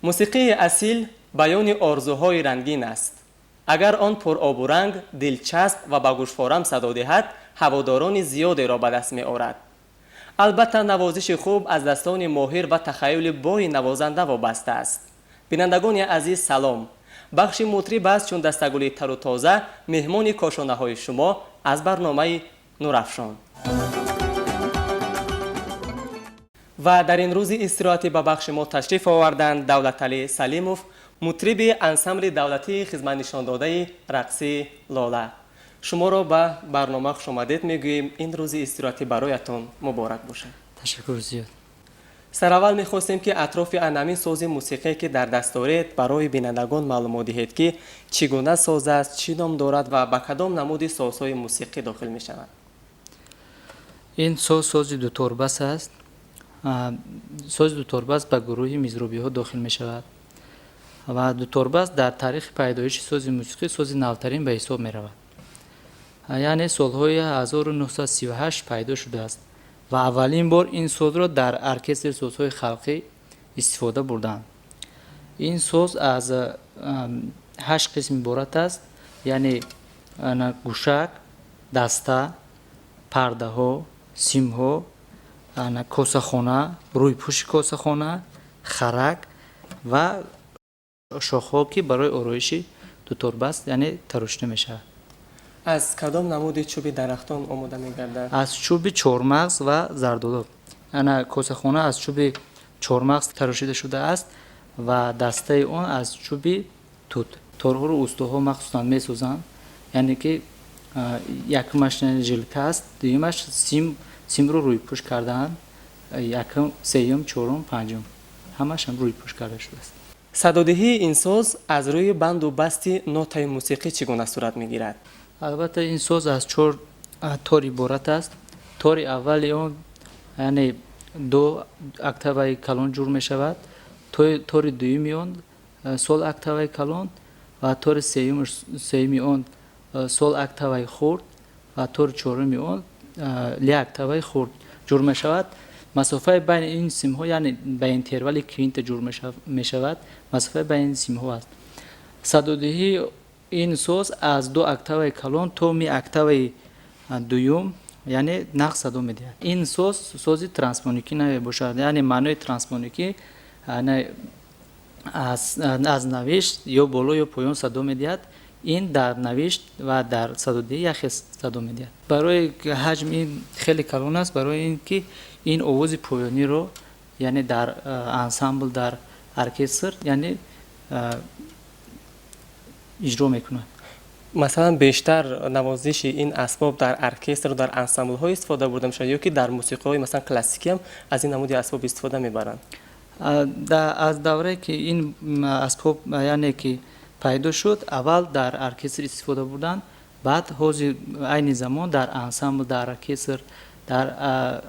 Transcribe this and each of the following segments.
موسیقی اصیل بیان آرزوهای رنگین است. اگر آن پرآب و رنگ، دلچسب و با گوشوارم صدا دهد، هواداران زیادی را به دست می آورد. البته نوازش خوب از دستان ماهر و تخیل بای نوازنده وابسته است. بینندگان عزیز سلام. بخش مطرب است چون دستگل تر و تازه مهمان کاشانه های شما از برنامه نورافشان. و در این روز استراحتی به بخش ما تشریف آوردند دولتعلی سلیموف، مطرب انسمبل دولتی خدمت نشان داده رقصی لاله. شما را به برنامه خوش آمدید میگوییم. این روز استراحتی برایتان مبارک باشد. تشکر زیاد. سر اول میخواستیم که اطراف انمین ساز موسیقی که در دست دارید برای بینندگان معلومات دهید که چگونه ساز است، چی نام دارد و به کدام نمود سازهای موسیقی داخل می شود. این ساز دو تربس است. ساز دو تربس به گروه میزروبی ها داخل می شود و دو تربس در تاریخ پیدایش ساز موسیقی ساز نوترین به حساب می رود. یعنی سالهای 1938 پیدا شده است و اولین بار این ساز را در ارکستر سازهای خلقی استفاده بردند. این ساز از 8 قسم عبارت است، یعنی گوشک، دسته، پرده ها، سیم ها، کاسخانه، روی پوش کاسخانه، خرک و شاخه که برای آرایش دو تربس یعنی تراشته می شود. از کدام نمود چوب درختان آماده می‌گردد؟ از چوب چهارمغز و زردآلو. یعنی کاسخانه از چوب چهارمغز تراشیده شده است و دسته آن از چوب توت. تارها رو استوها مخصوصا می‌سازند، یعنی که یکمش ژلکه است، دویمش سیم رو روی پوش کردن، یکم، سوم، چهارم، پنجم همش هم روی پوش کرده شده است. صدادهی این ساز از روی بند و بست نوت‌های موسیقی چگونه صورت می‌گیرد؟ البته این ساز از 4 تار عبارت است. تار اولی آن یعنی 2 اکتاوی کلان جور می شود. تار دومی آن سول اکتاوی کلان و تار سومی آن سول اکتاوی خرد و تار چهارمی آن لی اکتاوی خرد جور می شود. مسافه بین این سیم ها یعنی بین اینتروالی کوینت جور می شود، مسافه بین این سیم ها است. صدادهی این ساز از 2 اکتاوی کلان تا می اکتاوی دوم یعنی نقص صدا میدهد. این ساز ترانسفونیکی نمیباشد، یعنی معنای ترانسفونیکی یعنی از نوشت یا بالا یا پایان صدا میدهد. این در نوشت و در صدادهی یک صدا میدهد. برای حجم این خیلی کلان است، برای اینکه این آواز پایانی رو یعنی در انسامبل در ارکستر یعنی اجرا میکنند. مثلا بیشتر نوازش این اسباب در ارکستر و در انسامبل های استفاده برده میشه یا که در موسیقی های مثلا کلاسیکی هم از این نمود اسباب استفاده میبرند؟ از دوره که این اسباب یعنی که پیدا شد اول در ارکستر استفاده بردن، بعد حوزه عین زمان در انسامبل در ارکستر در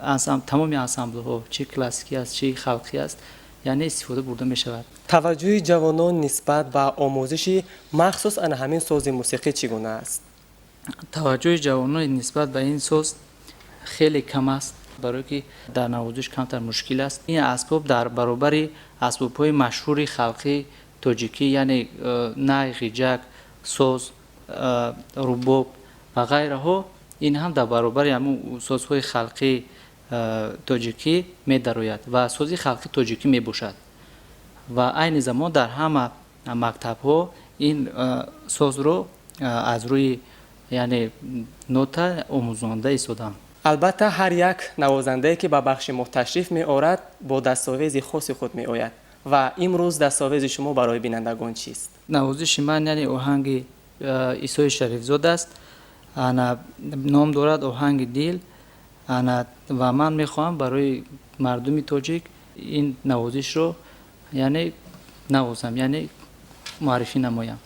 انسامبل تمامی انسامبل ها چه کلاسیکی است چه خلقی است یعنی استفاده برده می شود. توجه جوانان نسبت به آموزش مخصوص ان همین ساز موسیقی چگونه است؟ توجه جوانان نسبت به این ساز خیلی کم است، برای که در نوازش کمتر مشکل است. این اسباب در برابر اسباب های مشهور خلقی تاجیکی یعنی نای، غیجک، ساز، رباب و غیره ها، این هم در برابر همون سازهای خلقی تاجیکی می درآید و ساز خلقی تاجیکی می باشد و عین زمان در همه مکتب ها این ساز رو از روی یعنی نوت آموزنده ایستادند. البته هر یک نوازنده که به بخش ما تشریف می آورد با دستاویز خاص خود می آید و امروز دستاویز شما برای بینندگان چیست؟ نوازش من یعنی آهنگ عیسی شریف زاده است. نام دارد آهنگ دل و من میخواهم برای مردم تاجیک این نوازش رو یعنی نوازم یعنی معرفی نمایم.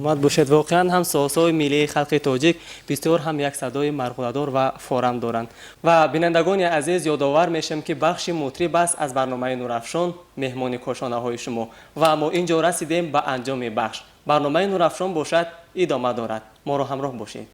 саломат бошед. воқеан ҳам соҳсоҳои миллии халқи тоҷик бисёр ҳам як садои марғуладор ва форам доранд. ва бинандагони азиз, ёдовар мешавем ки бахши мутриб аст аз барномаи нурафшон, меҳмони кошонаҳои шумо. ва мо ин ҷо расидем ба анҷоми бахш. барномаи нурафшон бошад идома дорад. моро ҳамроҳ бошед.